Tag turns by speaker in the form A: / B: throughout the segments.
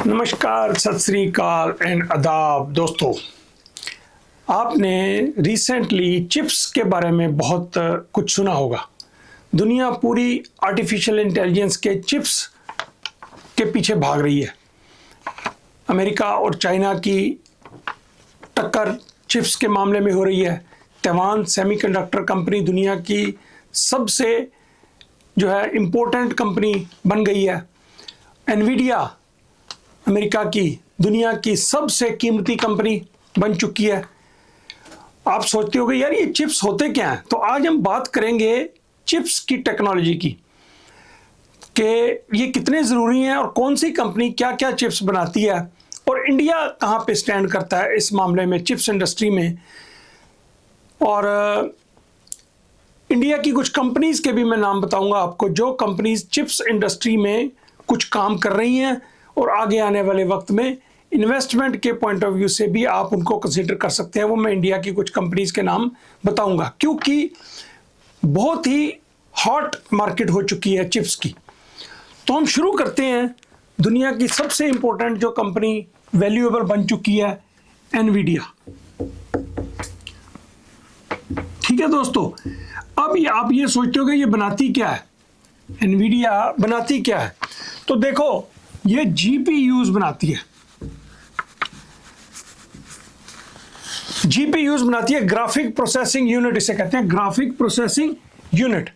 A: नमस्कार, सत श्री अकाल एंड आदाब दोस्तों। आपने रिसेंटली चिप्स के बारे में बहुत कुछ सुना होगा। दुनिया पूरी आर्टिफिशियल इंटेलिजेंस के चिप्स के पीछे भाग रही है। अमेरिका और चाइना की टक्कर चिप्स के मामले में हो रही है। ताइवान सेमीकंडक्टर कंपनी दुनिया की सबसे इम्पोर्टेंट कंपनी बन गई है। एनवीडिया अमेरिका की दुनिया की सबसे कीमती कंपनी बन चुकी है। आप सोचते होंगे यार ये चिप्स होते क्या हैं? तो आज हम बात करेंगे चिप्स की टेक्नोलॉजी की कि ये कितने ज़रूरी हैं और कौन सी कंपनी क्या क्या चिप्स बनाती है और इंडिया कहाँ पे स्टैंड करता है इस मामले में चिप्स इंडस्ट्री में। और इंडिया की कुछ कंपनीज़ के भी मैं नाम बताऊंगा आपको, जो कंपनीज चिप्स इंडस्ट्री में कुछ काम कर रही हैं और आगे आने वाले वक्त में इन्वेस्टमेंट के पॉइंट ऑफ व्यू से भी आप उनको कंसीडर कर सकते हैं। वो मैं इंडिया की कुछ कंपनीज के नाम बताऊंगा क्योंकि बहुत ही हॉट मार्केट हो चुकी है चिप्स की। तो हम शुरू करते हैं दुनिया की सबसे इंपॉर्टेंट जो कंपनी वैल्यूएबल बन चुकी है, एनवीडिया। ठीक है दोस्तों, अब आप ये सोचते हो कि ये बनाती क्या है, एनवीडिया बनाती क्या है? तो देखो ये जीपीयूज बनाती है। जीपीयूज बनाती है, ग्राफिक प्रोसेसिंग यूनिट इसे कहते हैं, ग्राफिक प्रोसेसिंग यूनिट।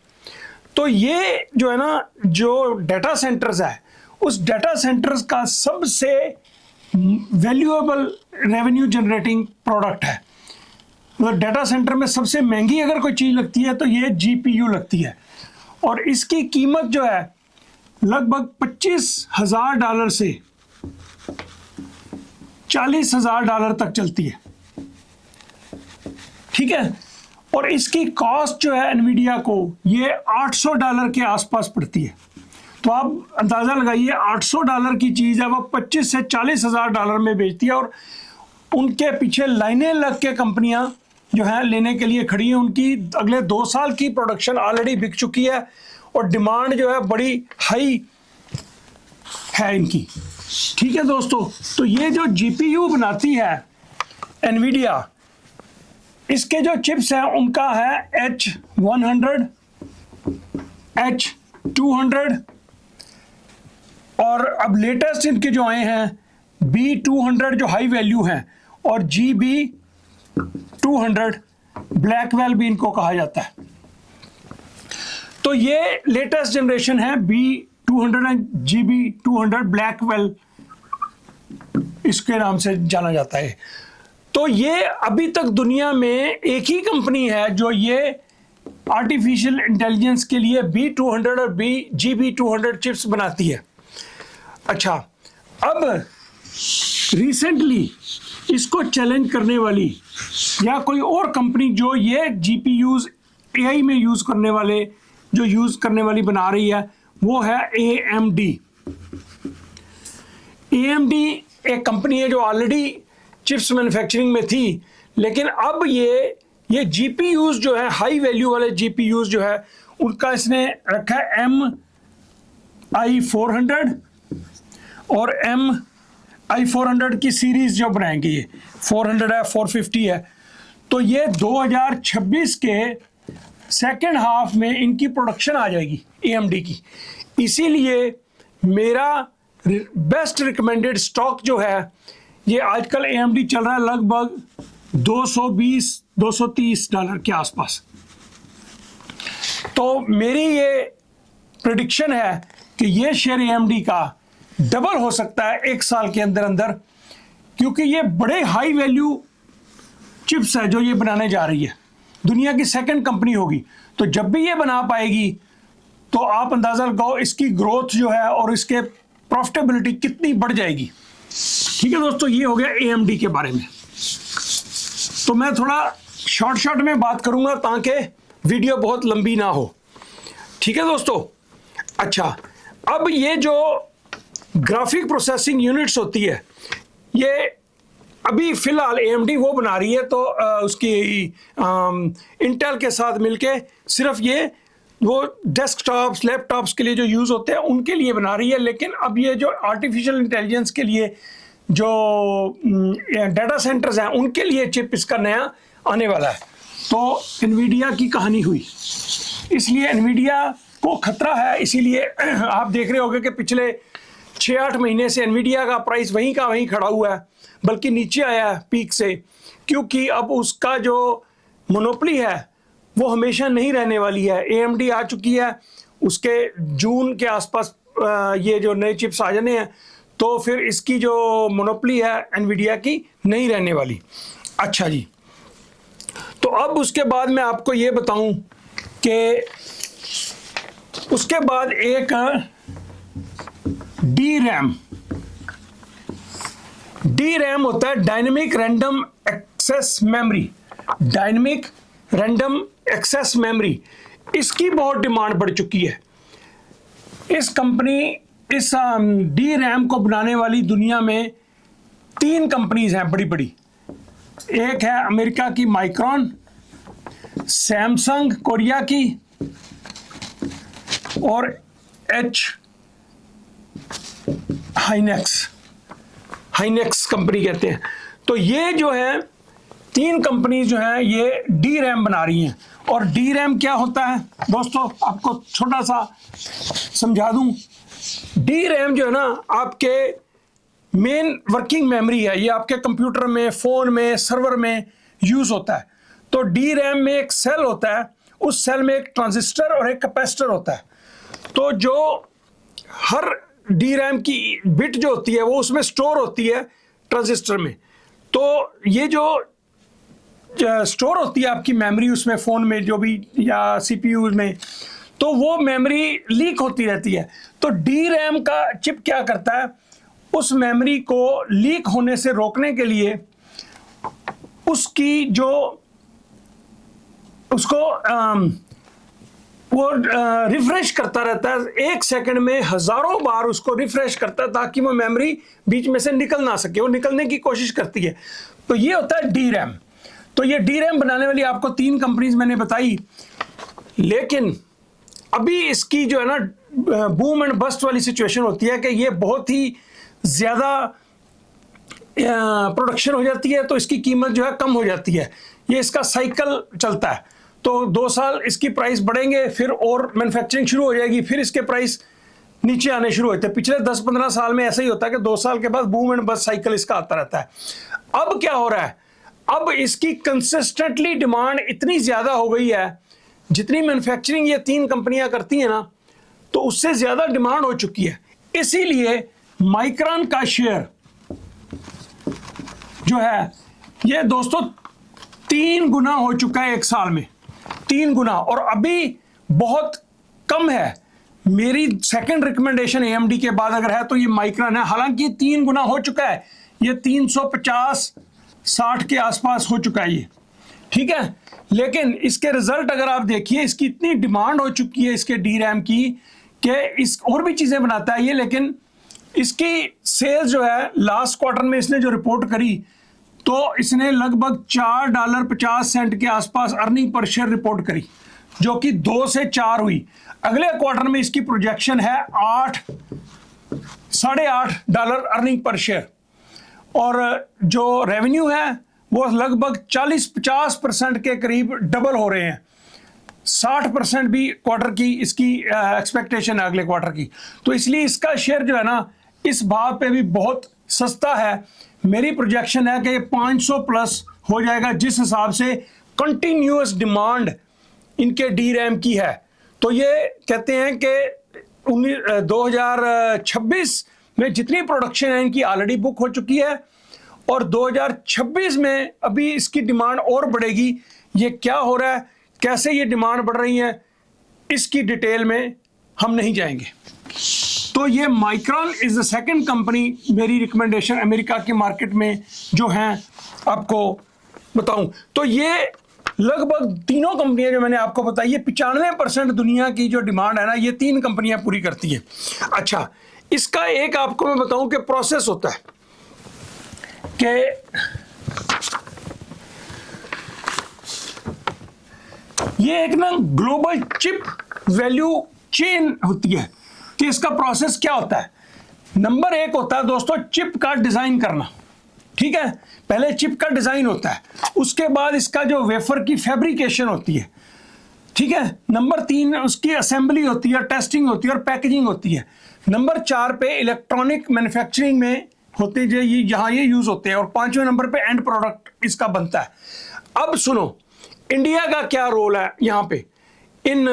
A: तो ये जो है ना, जो डाटा सेंटर्स है, उस डाटा सेंटर्स का सबसे वैल्यूएबल रेवेन्यू जनरेटिंग प्रोडक्ट है। मतलब डाटा सेंटर में सबसे महंगी अगर कोई चीज़ लगती है तो ये जीपीयू लगती है और इसकी कीमत जो है लगभग $25,000 से $40,000 तक चलती है। ठीक है, और इसकी कॉस्ट जो है एनवीडिया को ये $800 के आसपास पड़ती है। तो आप अंदाज़ा लगाइए, $800 की चीज़ है वो $25,000 से $40,000 में बेचती है और उनके पीछे लाइनें लग के कंपनियां जो है लेने के लिए खड़ी हैं। उनकी अगले 2 साल की प्रोडक्शन ऑलरेडी बिक चुकी है और डिमांड जो है बड़ी हाई है इनकी। ठीक है दोस्तों, तो ये जो जीपीयू बनाती है एनवीडिया, इसके जो चिप्स हैं उनका है H100, H200 और अब लेटेस्ट इनके जो आए हैं B200 जो हाई वैल्यू हैं और GB200 ब्लैकवेल भी इनको कहा जाता है। तो ये लेटेस्ट जनरेशन है B200 एंड GB200 ब्लैकवेल इसके नाम से जाना जाता है। तो ये अभी तक दुनिया में एक ही कंपनी है जो ये आर्टिफिशियल इंटेलिजेंस के लिए B200 और GB200 चिप्स बनाती है। अच्छा, अब रिसेंटली इसको चैलेंज करने वाली या कोई और कंपनी जो ये जीपीयूज एआई में यूज़ करने वाली बना रही है वो है AMD। AMD एक कंपनी है जो ऑलरेडी चिप्स मैन्युफैक्चरिंग में थी, लेकिन अब ये जीपीयूज जो है हाई वैल्यू वाले जीपीयूज जो है उनका इसने रखा है MI400 और MI400 की सीरीज जो बनाएंगे, ये 400 है, 450 है। तो ये 2026 के सेकेंड हाफ में इनकी प्रोडक्शन आ जाएगी AMD की। इसीलिए मेरा बेस्ट रिकमेंडेड स्टॉक जो है ये आजकल AMD चल रहा है लगभग $220-230 के आसपास। तो मेरी ये प्रेडिक्शन है कि ये शेयर AMD का डबल हो सकता है 1 साल के अंदर अंदर, क्योंकि ये बड़े हाई वैल्यू चिप्स है जो ये बनाने जा रही है। दुनिया की सेकंड कंपनी होगी, तो जब भी ये बना पाएगी तो आप अंदाज़ा लगाओ इसकी ग्रोथ जो है और इसके प्रॉफिटेबिलिटी कितनी बढ़ जाएगी। ठीक है दोस्तों, ये हो गया AMD के बारे में। तो मैं थोड़ा शॉर्ट में बात करूंगा ताकि वीडियो बहुत लंबी ना हो। ठीक है दोस्तों। अच्छा, अब ये जो ग्राफिक प्रोसेसिंग यूनिट्स होती है ये अभी फ़िलहाल AMD वो बना रही है, तो उसकी इंटेल के साथ मिलके सिर्फ ये वो डेस्कटॉप्स लैपटॉप्स के लिए जो यूज़ होते हैं उनके लिए बना रही है, लेकिन अब ये जो आर्टिफिशियल इंटेलिजेंस के लिए जो डाटा सेंटर्स हैं उनके लिए चिप इसका नया आने वाला है। तो एनवीडिया की कहानी हुई, इसलिए एनवीडिया को खतरा है। इसीलिए आप देख रहे होंगे कि पिछले 6-8 महीने से एनवीडिया का प्राइस वहीं का वहीं खड़ा हुआ है, बल्कि नीचे आया है पीक से, क्योंकि अब उसका जो मोनोपोली है वो हमेशा नहीं रहने वाली है। AMD आ चुकी है, उसके जून के आसपास ये जो नए चिप्स आ जाने हैं, तो फिर इसकी जो मोनोपोली है एनवीडिया की नहीं रहने वाली। अच्छा जी, तो अब उसके बाद मैं आपको ये बताऊं कि उसके बाद एक DRAM होता है, dynamic random access memory. Dynamic random access memory, इसकी बहुत डिमांड बढ़ चुकी है। इस DRAM को बनाने वाली दुनिया में 3 कंपनीज हैं बड़ी बड़ी। एक है अमेरिका की माइक्रॉन, सैमसंग कोरिया की, और हाइनेक्स कंपनी कहते हैं। तो ये जो है 3 कंपनी जो है ये DRAM बना रही हैं। और DRAM क्या होता है दोस्तों, आपको छोटा सा समझा दूं। DRAM जो है ना आपके मेन वर्किंग मेमोरी है, ये आपके कंप्यूटर में, फ़ोन में, सर्वर में यूज़ होता है। तो DRAM में एक सेल होता है, उस सेल में एक ट्रांजिस्टर और एक कैपेसिटर होता है। तो जो हर DRAM की बिट जो होती है वो उसमें स्टोर होती है ट्रांजिस्टर में। तो ये जो स्टोर होती है आपकी मेमोरी उसमें, फ़ोन में जो भी या CPU में, तो वो मेमोरी लीक होती रहती है। तो DRAM का चिप क्या करता है, उस मेमोरी को लीक होने से रोकने के लिए उसकी जो उसको वो रिफ्रेश करता रहता है। 1 सेकंड में हज़ारों बार उसको रिफ्रेश करता है ताकि वो मेमोरी बीच में से निकल ना सके, वो निकलने की कोशिश करती है। तो ये होता है DRAM। तो ये DRAM बनाने वाली आपको 3 कंपनीज मैंने बताई, लेकिन अभी इसकी जो है ना बूम एंड बस्ट वाली सिचुएशन होती है कि ये बहुत ही ज़्यादा प्रोडक्शन हो जाती है, तो इसकी कीमत जो है कम हो जाती है। ये इसका साइकिल चलता है। तो 2 साल इसकी प्राइस बढ़ेंगे, फिर और मैन्युफैक्चरिंग शुरू हो जाएगी, फिर इसके प्राइस नीचे आने शुरू होते हैं। पिछले 10-15 साल में ऐसा ही होता है कि 2 साल के बाद बूम एंड बस्ट साइकिल इसका आता रहता है। अब क्या हो रहा है, अब इसकी कंसिस्टेंटली डिमांड इतनी ज़्यादा हो गई है, जितनी मैन्युफैक्चरिंग ये 3 कंपनियां करती हैं ना, तो उससे ज़्यादा डिमांड हो चुकी है। इसीलिए माइक्रॉन का शेयर जो है ये दोस्तों 3 गुना हो चुका है 1 साल में, 3 गुना। और अभी बहुत कम है। मेरी सेकंड रिकमेंडेशन AMD के बाद अगर है तो ये माइक्रॉन है। हालांकि 3 गुना हो चुका है, ये 350-60 के आसपास हो चुका है ये, ठीक है। लेकिन इसके रिजल्ट अगर आप देखिए, इसकी इतनी डिमांड हो चुकी है इसके DRAM की कि इस और भी चीज़ें बनाता है ये, लेकिन इसकी सेल्स जो है लास्ट क्वार्टर में इसने जो रिपोर्ट करी, तो इसने लगभग $4.50 के आसपास अर्निंग पर शेयर रिपोर्ट करी, जो कि 2 से 4 हुई। अगले क्वार्टर में इसकी प्रोजेक्शन है $8.5 अर्निंग पर शेयर, और जो रेवेन्यू है वो लगभग 40-50% के करीब डबल हो रहे हैं। 60% भी क्वार्टर की इसकी एक्सपेक्टेशन है अगले क्वार्टर की। तो इसलिए इसका शेयर जो है ना इस भाव पे भी बहुत सस्ता है। मेरी प्रोजेक्शन है कि ये 500 प्लस हो जाएगा, जिस हिसाब से कंटिन्यूअस डिमांड इनके DRAM की है। तो ये कहते हैं कि 2026 में जितनी प्रोडक्शन है इनकी ऑलरेडी बुक हो चुकी है, और 2026 में अभी इसकी डिमांड और बढ़ेगी। ये क्या हो रहा है, कैसे ये डिमांड बढ़ रही है, इसकी डिटेल में हम नहीं जाएंगे। तो ये micron is the second company मेरी रिकमेंडेशन अमेरिका के मार्केट में जो हैं आपको बताऊं। तो ये लगभग तीनों कंपनियां जो मैंने आपको बताई, ये 95% दुनिया की जो डिमांड है ना, ये 3 कंपनियां पूरी करती हैं। अच्छा, इसका एक आपको मैं बताऊं कि प्रोसेस होता है कि ये एक ना ग्लोबल चिप वैल्यू चेन होती है कि इसका प्रोसेस क्या होता है। नंबर 1 होता है दोस्तों चिप का डिजाइन करना, ठीक है, पहले चिप का डिजाइन होता है, उसके बाद इसका जो वेफर की फैब्रिकेशन होती है, ठीक है। नंबर 3 उसकी असेंबली होती है, टेस्टिंग होती है और पैकेजिंग होती है। नंबर 4 पे इलेक्ट्रॉनिक मैन्युफैक्चरिंग में होते हैं जहां ये यूज होते हैं, और 5वें नंबर पे एंड प्रोडक्ट इसका बनता है। अब सुनो इंडिया का क्या रोल है यहाँ पे इन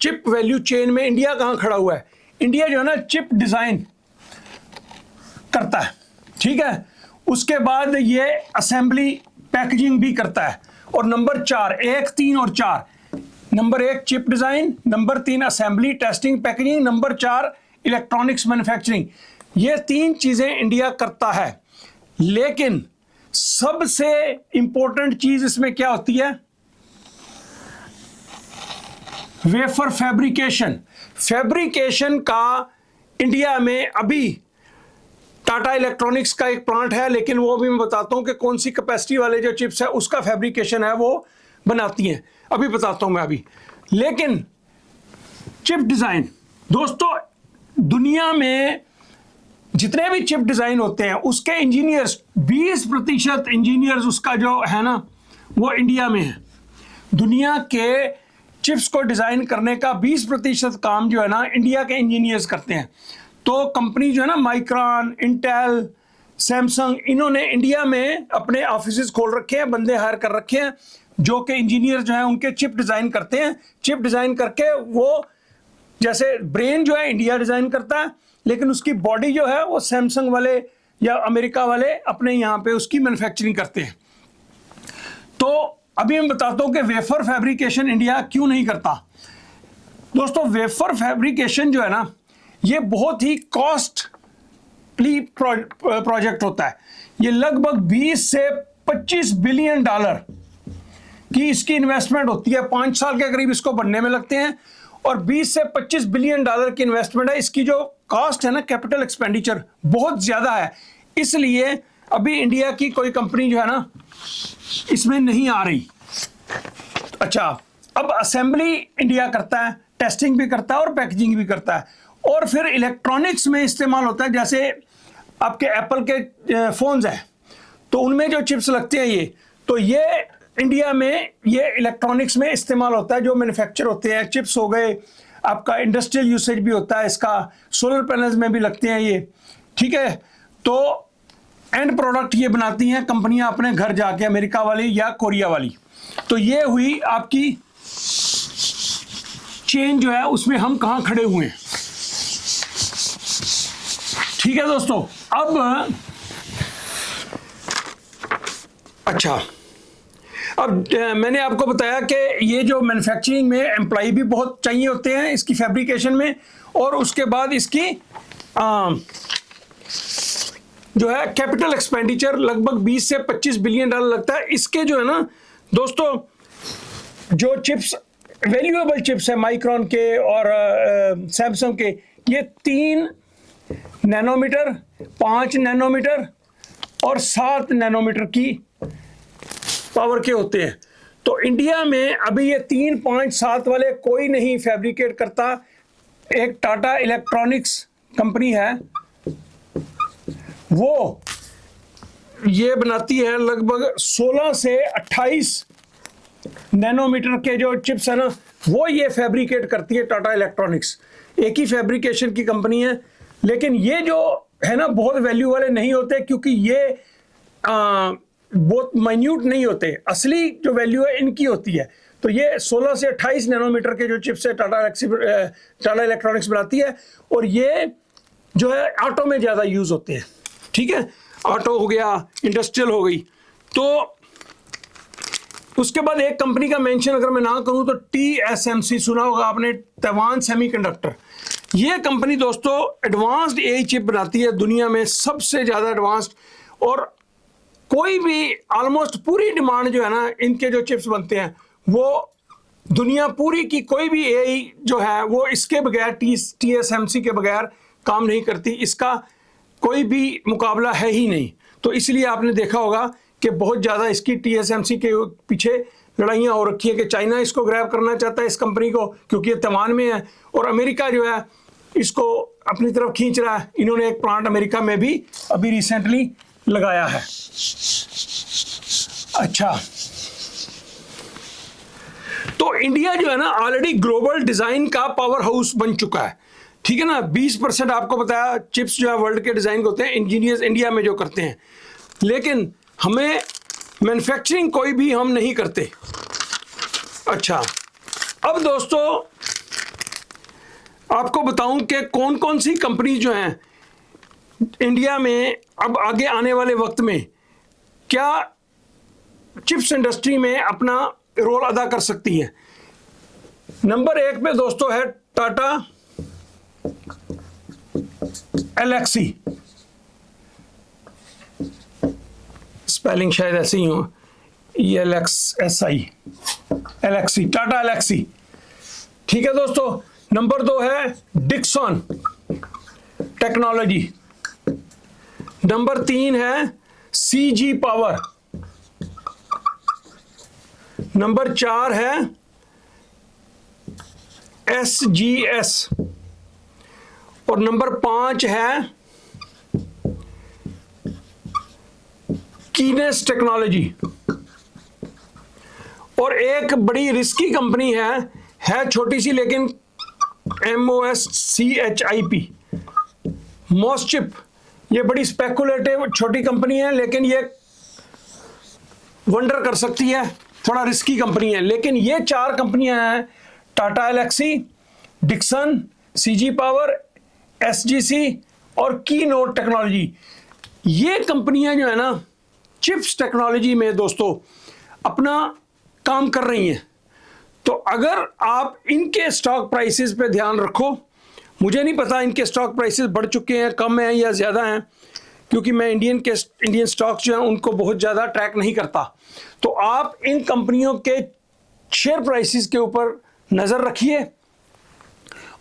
A: चिप वैल्यू चेन में। इंडिया कहाँ खड़ा हुआ है? इंडिया जो है ना चिप डिजाइन करता है, ठीक है, उसके बाद ये असेंबली पैकेजिंग भी करता है। और नंबर 4 1 3 और 4, number 1 chip design, number 3 assembly testing packaging, number 4 electronics manufacturing. ये 3 चीजें इंडिया करता है। लेकिन सबसे इंपॉर्टेंट चीज इसमें क्या होती है? Wafer fabrication. फैब्रिकेशन का इंडिया में अभी टाटा इलेक्ट्रॉनिक्स का एक प्लांट है, लेकिन वो भी मैं बताता हूं कि कौन सी कैपेसिटी वाले जो चिप्स है उसका फैब्रिकेशन है वो बनाती हैं, अभी बताता हूं मैं अभी। लेकिन चिप डिजाइन दोस्तों, दुनिया में जितने भी चिप डिजाइन होते हैं उसके इंजीनियर्स 20% इंजीनियर्स उसका जो है ना वो इंडिया में है। दुनिया के चिप्स को डिजाइन करने का 20% काम जो है ना इंडिया के इंजीनियर्स करते हैं। तो कंपनी जो है ना माइक्रॉन, इंटेल, सैमसंग, इन्होंने इंडिया में अपने ऑफिसेज खोल रखे हैं, बंदे हायर कर रखे हैं जो कि इंजीनियर जो है उनके चिप डिजाइन करते हैं। चिप डिजाइन करके वो जैसे ब्रेन जो है इंडिया डिजाइन करता है, लेकिन उसकी बॉडी जो है वो सैमसंग वाले या अमेरिका वाले अपने यहाँ पे उसकी मैन्युफैक्चरिंग करते हैं। तो अभी मैं बताता हूँ कि वेफर फैब्रिकेशन इंडिया क्यों नहीं करता। दोस्तों वेफर फैब्रिकेशन जो है ना ये बहुत ही कॉस्टली प्रोजेक्ट होता है। ये लगभग 20 से 25 बिलियन डॉलर की इसकी इन्वेस्टमेंट होती है, 5 साल के करीब इसको बनने में लगते हैं, और 20 से 25 बिलियन डॉलर की इन्वेस्टमेंट है। इसकी जो कॉस्ट है ना कैपिटल एक्सपेंडिचर बहुत ज़्यादा है, इसलिए अभी इंडिया की कोई कंपनी जो है ना इसमें नहीं आ रही। अच्छा, अब असेंबली इंडिया करता है, टेस्टिंग भी करता है और पैकेजिंग भी करता है, और फिर इलेक्ट्रॉनिक्स में इस्तेमाल होता है। जैसे आपके एप्पल के फोन्स हैं तो उनमें जो चिप्स लगते हैं ये इंडिया में ये इलेक्ट्रॉनिक्स में इस्तेमाल होता है। जो मैन्युफैक्चर होते हैं चिप्स हो गए, आपका इंडस्ट्रियल यूसेज भी होता है इसका, सोलर पैनल्स में भी लगते हैं ये, ठीक है। तो एंड प्रोडक्ट ये बनाती हैं कंपनियां अपने घर जाके, अमेरिका वाली या कोरिया वाली। तो ये हुई आपकी चेन जो है उसमें हम कहाँ खड़े हुए हैं, ठीक है दोस्तों। अब अच्छा, अब मैंने आपको बताया कि ये जो मैन्युफैक्चरिंग में एम्प्लॉय भी बहुत चाहिए होते हैं इसकी फैब्रिकेशन में, और उसके बाद इसकी जो है कैपिटल एक्सपेंडिचर लगभग 20 से 25 बिलियन डॉलर लगता है। इसके जो है ना दोस्तों जो चिप्स वैल्यूएबल चिप्स है माइक्रॉन के और सैमसंग के, ये 3 नैनोमीटर, 5 नैनोमीटर और 7 नैनोमीटर की पावर के होते हैं। तो इंडिया में अभी ये 3, 5, 7 वाले कोई नहीं फैब्रिकेट करता। एक टाटा इलेक्ट्रॉनिक्स कंपनी है वो ये बनाती है लगभग 16 से 28 नैनोमीटर के जो चिप्स है ना वो ये फैब्रिकेट करती है टाटा इलेक्ट्रॉनिक्स। एक ही फैब्रिकेशन की कंपनी है, लेकिन ये जो है ना बहुत वैल्यू वाले नहीं होते, क्योंकि ये बहुत माइन्यूट नहीं होते। असली जो वैल्यू है इनकी होती है। तो ये 16 से 28 नैनोमीटर के जो चिप्स है टाटा इलेक्ट्रॉनिक्स बनाती है, और ये जो है ऑटो में ज़्यादा यूज़ होते हैं, ठीक है। ऑटो हो गया, इंडस्ट्रियल हो गई। तो उसके बाद एक कंपनी का मेंशन अगर मैं ना करूं तो TSMC सुना होगा आपने, ताइवान सेमीकंडक्टर। ये कंपनी दोस्तों एडवांस्ड एआई चिप बनाती है, दुनिया में सबसे ज़्यादा एडवांस्ड, और कोई भी ऑलमोस्ट पूरी डिमांड जो है ना इनके जो चिप्स बनते हैं वो दुनिया पूरी की कोई भी एआई जो है वो इसके बगैर TSMC के बगैर काम नहीं करती। इसका कोई भी मुकाबला है ही नहीं। तो इसलिए आपने देखा होगा कि बहुत ज़्यादा इसकी TSMC के पीछे लड़ाइयाँ हो रखी है कि चाइना इसको ग्रैब करना चाहता है इस कंपनी को क्योंकि ये तैवान में है, और अमेरिका जो है इसको अपनी तरफ खींच रहा है। इन्होंने एक प्लांट अमेरिका में भी अभी रिसेंटली लगाया है। अच्छा, तो इंडिया जो है ना ऑलरेडी ग्लोबल डिजाइन का पावर हाउस बन चुका है, ठीक है ना। 20% आपको बताया चिप्स जो है वर्ल्ड के डिजाइन के होते हैं, इंजीनियर्स इंडिया में जो करते हैं, लेकिन हमें मैन्युफैक्चरिंग कोई भी हम नहीं करते। अच्छा, अब दोस्तों आपको बताऊं कि कौन कौन सी कंपनी जो हैं इंडिया में अब आगे आने वाले वक्त में क्या चिप्स इंडस्ट्री में अपना रोल अदा कर सकती है। नंबर 1 पे दोस्तों है टाटा एलेक्सी, स्पेलिंग शायद ऐसे ही हो, ELXSI, एलेक्सी, टाटा एलेक्सी, ठीक है दोस्तों। नंबर 2 है डिक्सन टेक्नोलॉजी। नंबर 3 है CG पावर। नंबर 4 है SGS, और नंबर 5 है कीनेस टेक्नोलॉजी। और एक बड़ी रिस्की कंपनी है छोटी सी लेकिन MOSCHIP, मॉसचिप। ये बड़ी स्पेकुलेटिव छोटी कंपनी है लेकिन ये वंडर कर सकती है, थोड़ा रिस्की कंपनी है। लेकिन ये 4 कंपनियां हैं, Tata Elxsi, Dixon, CG power, SGC और कीनोट टेक्नोलॉजी। ये कंपनियां जो है ना चिप्स टेक्नोलॉजी में दोस्तों अपना काम कर रही हैं। तो अगर आप इनके स्टॉक प्राइसेस पे ध्यान रखो, मुझे नहीं पता इनके स्टॉक प्राइसेस बढ़ चुके हैं, कम हैं या ज़्यादा हैं, क्योंकि मैं इंडियन स्टॉक्स जो हैं उनको बहुत ज़्यादा ट्रैक नहीं करता। तो आप इन कंपनियों के शेयर प्राइसेस के ऊपर नज़र रखिए,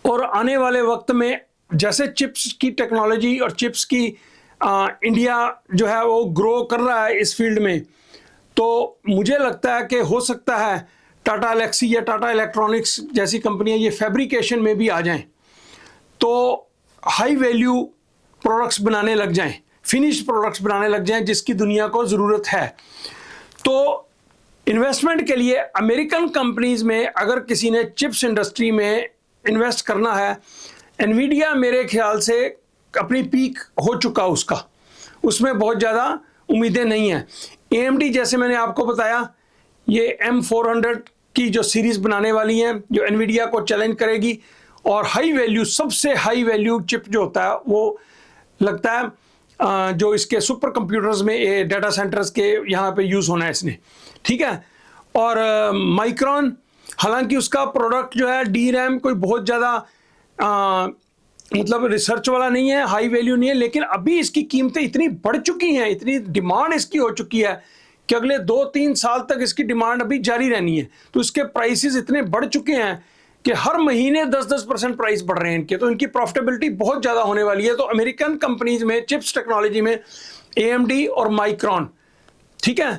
A: और आने वाले वक्त में जैसे चिप्स की टेक्नोलॉजी और चिप्स की इंडिया जो है वो ग्रो कर रहा है इस फील्ड में, तो मुझे लगता है कि हो सकता है टाटा एलेक्सी या टाटा इलेक्ट्रॉनिक्स जैसी कंपनियां ये फैब्रिकेशन में भी आ जाएं, तो हाई वैल्यू प्रोडक्ट्स बनाने लग जाएं, फिनिश्ड प्रोडक्ट्स बनाने लग जाएं जिसकी दुनिया को ज़रूरत है। तो इन्वेस्टमेंट के लिए अमेरिकन कंपनीज में अगर किसी ने चिप्स इंडस्ट्री में इन्वेस्ट करना है, एनवीडिया मेरे ख्याल से अपनी पीक हो चुका उसका, उसमें बहुत ज़्यादा उम्मीदें नहीं हैं। AMD जैसे मैंने आपको बताया, ये M400 की जो सीरीज़ बनाने वाली हैं जो एनवीडिया को चैलेंज करेगी, और हाई वैल्यू, सबसे हाई वैल्यू चिप जो होता है वो लगता है जो इसके सुपर कंप्यूटर्स में ये डाटा सेंटर्स के यहाँ पे यूज़ होना है इसने, ठीक है। और माइक्रॉन, हालांकि उसका प्रोडक्ट जो है DRAM कोई बहुत ज़्यादा मतलब रिसर्च वाला नहीं है, हाई वैल्यू नहीं है, लेकिन अभी इसकी कीमतें इतनी बढ़ चुकी हैं, इतनी डिमांड इसकी हो चुकी है कि अगले 2-3 साल तक इसकी डिमांड अभी जारी रहनी है। तो इसके प्राइसेस इतने बढ़ चुके हैं कि हर महीने 10-10% प्राइस बढ़ रहे हैं इनके, तो इनकी प्रॉफिटेबिलिटी बहुत ज़्यादा होने वाली है। तो अमेरिकन कंपनीज में चिप्स टेक्नोलॉजी में AMD और माइक्रॉन, ठीक है।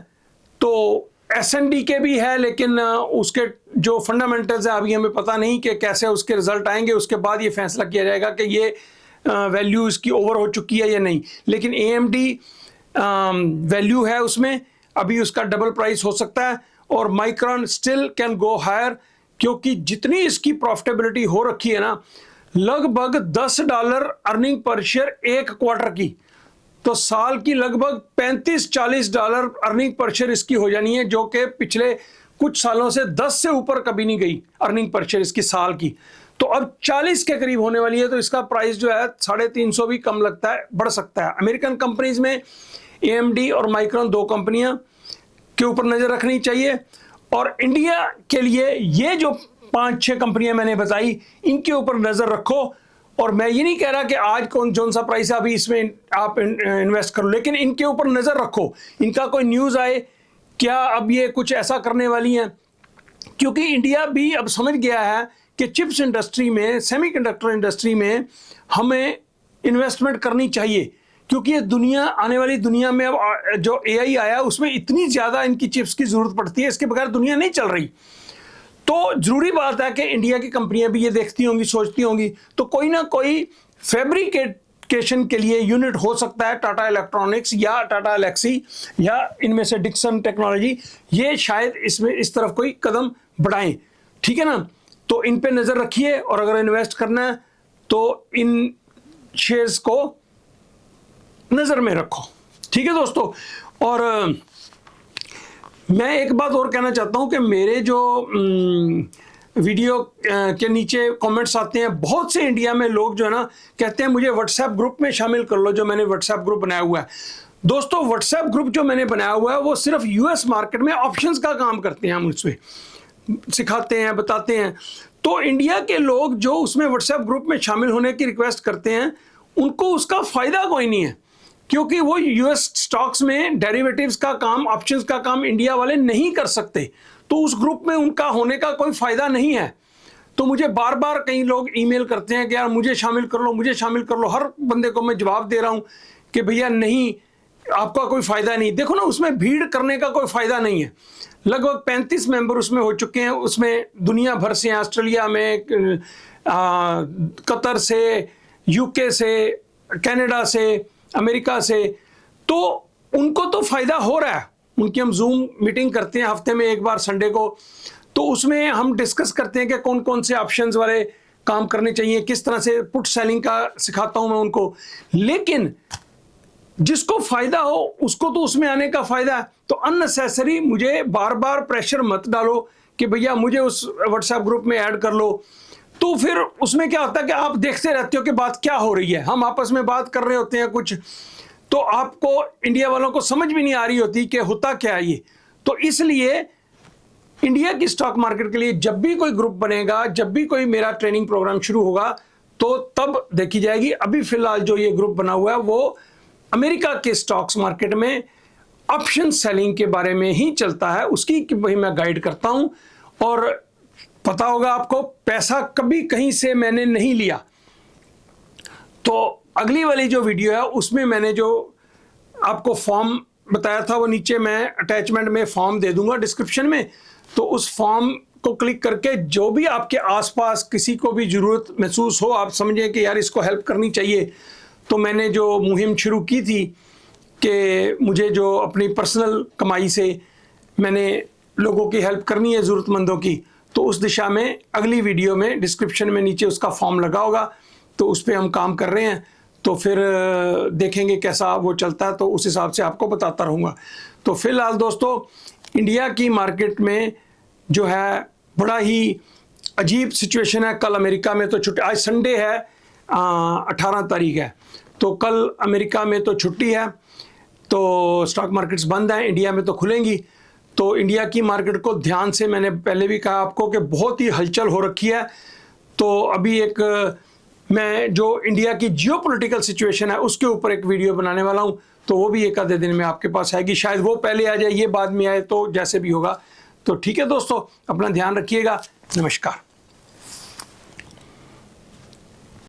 A: तो SND के भी है, लेकिन उसके जो फंडामेंटल्स हैं अभी हमें पता नहीं कि कैसे उसके रिजल्ट आएंगे, उसके बाद ये फैसला किया जाएगा कि ये वैल्यू इसकी ओवर हो चुकी है या नहीं। लेकिन AMD वैल्यू है उसमें, अभी उसका डबल प्राइस हो सकता है, और Micron still can go higher, क्योंकि जितनी इसकी प्रॉफिटेबिलिटी हो रखी है ना, लगभग $10 अर्निंग पर शेयर एक क्वार्टर की, तो साल की लगभग $35-40 अर्निंग पर शेयर इसकी हो जानी है, जो कि पिछले कुछ सालों से 10 से ऊपर कभी नहीं गई अर्निंग पर शेयर इसकी साल की। तो अब 40 के करीब होने वाली है, तो इसका प्राइस जो है 350 भी कम लगता है, बढ़ सकता है। अमेरिकन कंपनीज में AMD और माइक्रॉन 2 कंपनियां के ऊपर नज़र रखनी चाहिए। और इंडिया के लिए ये जो 5-6 कंपनियां मैंने बताई, इनके ऊपर नज़र रखो। और मैं ये नहीं कह रहा कि आज कौन सा प्राइस है अभी इसमें आप इन्वेस्ट करो, लेकिन इनके ऊपर नज़र रखो, इनका कोई न्यूज़ आए क्या अब ये कुछ ऐसा करने वाली हैं, क्योंकि इंडिया भी अब समझ गया है कि चिप्स इंडस्ट्री में, सेमीकंडक्टर इंडस्ट्री में हमें इन्वेस्टमेंट करनी चाहिए, क्योंकि ये दुनिया, आने वाली दुनिया में अब जो AI आया उसमें इतनी ज़्यादा इनकी चिप्स की ज़रूरत पड़ती है, इसके बगैर दुनिया नहीं चल रही। तो ज़रूरी बात है कि इंडिया की कंपनियां भी ये देखती होंगी, सोचती होंगी, तो कोई ना कोई फैब्रिकेशन के लिए यूनिट हो सकता है टाटा इलेक्ट्रॉनिक्स या टाटा एलेक्सी या इनमें से डिक्सन टेक्नोलॉजी, ये शायद इसमें इस तरफ कोई कदम बढ़ाएं। ठीक है ना? तो इन पे नज़र रखिए, और अगर इन्वेस्ट करना है तो इन शेयर्स को नज़र में रखो। ठीक है दोस्तों, और मैं एक बात और कहना चाहता हूं कि मेरे जो वीडियो के नीचे कमेंट्स आते हैं, बहुत से इंडिया में लोग जो है ना कहते हैं मुझे व्हाट्सएप ग्रुप में शामिल कर लो, जो मैंने व्हाट्सएप ग्रुप बनाया हुआ है। दोस्तों, व्हाट्सएप ग्रुप जो मैंने बनाया हुआ है वो सिर्फ US मार्केट में ऑप्शंस का काम करते हैं, हम उसमें सिखाते हैं, बताते हैं। तो इंडिया के लोग जो उसमें व्हाट्सएप ग्रुप में शामिल होने की रिक्वेस्ट करते हैं, उनको उसका फ़ायदा कोई नहीं है, क्योंकि वो US स्टॉक्स में डेरिवेटिव्स का काम, ऑप्शंस का काम इंडिया वाले नहीं कर सकते, तो उस ग्रुप में उनका होने का कोई फ़ायदा नहीं है। तो मुझे बार बार कई लोग ईमेल करते हैं कि यार मुझे शामिल कर लो, मुझे शामिल कर लो। हर बंदे को मैं जवाब दे रहा हूँ कि भैया नहीं, आपका कोई फ़ायदा नहीं। देखो ना, उसमें भीड़ करने का कोई फ़ायदा नहीं है। लगभग 35 मेंबर उसमें हो चुके हैं, उसमें दुनिया भर से, ऑस्ट्रेलिया में, कतर से, UK से, कनाडा से, अमेरिका से, तो उनको तो फ़ायदा हो रहा है। उनकी हम जूम मीटिंग करते हैं हफ्ते में एक बार संडे को, तो उसमें हम डिस्कस करते हैं कि कौन कौन से ऑप्शंस वाले काम करने चाहिए, किस तरह से पुट सेलिंग का सिखाता हूं मैं उनको। लेकिन जिसको फ़ायदा हो उसको तो उसमें आने का फ़ायदा है। तो अननेसेसरी मुझे बार बार प्रेशर मत डालो कि भैया मुझे उस व्हाट्सएप ग्रुप में ऐड कर लो। तो फिर उसमें क्या होता है कि आप देखते रहते हो कि बात क्या हो रही है, हम आपस में बात कर रहे होते हैं कुछ, तो आपको इंडिया वालों को समझ भी नहीं आ रही होती कि होता क्या है ये। तो इसलिए इंडिया की स्टॉक मार्केट के लिए जब भी कोई ग्रुप बनेगा, जब भी कोई मेरा ट्रेनिंग प्रोग्राम शुरू होगा, तो तब देखी जाएगी। अभी फिलहाल जो ये ग्रुप बना हुआ है वो अमेरिका के स्टॉक्स मार्केट में ऑप्शन सेलिंग के बारे में ही चलता है, उसकी वही मैं गाइड करता हूं। और पता होगा आपको, पैसा कभी कहीं से मैंने नहीं लिया। तो अगली वाली जो वीडियो है उसमें मैंने जो आपको फॉर्म बताया था, वो नीचे मैं अटैचमेंट में फॉर्म दे दूंगा डिस्क्रिप्शन में, तो उस फॉर्म को क्लिक करके जो भी आपके आसपास किसी को भी ज़रूरत महसूस हो, आप समझें कि यार इसको हेल्प करनी चाहिए, तो मैंने जो मुहिम शुरू की थी कि मुझे जो अपनी पर्सनल कमाई से मैंने लोगों की हेल्प करनी है, ज़रूरतमंदों की, तो उस दिशा में अगली वीडियो में डिस्क्रिप्शन में नीचे उसका फॉर्म लगा होगा, तो उस पर हम काम कर रहे हैं। तो फिर देखेंगे कैसा वो चलता है, तो उस हिसाब से आपको बताता रहूँगा। तो फिलहाल दोस्तों, इंडिया की मार्केट में जो है बड़ा ही अजीब सिचुएशन है। कल अमेरिका में तो छुट्टी, आज संडे है, 18 तारीख है, तो कल अमेरिका में तो छुट्टी है, तो स्टॉक मार्केट्स बंद हैं। इंडिया में तो खुलेंगी। तो इंडिया की मार्केट को ध्यान से, मैंने पहले भी कहा आपको कि बहुत ही हलचल हो रखी है। तो अभी एक मैं जो इंडिया की जियोपॉलिटिकल सिचुएशन है उसके ऊपर एक वीडियो बनाने वाला हूं, तो वो भी एक आधे दिन में आपके पास आएगी। शायद वो पहले आ जाए, ये बाद में आए, तो जैसे भी होगा। तो ठीक है दोस्तों, अपना ध्यान रखिएगा। नमस्कार।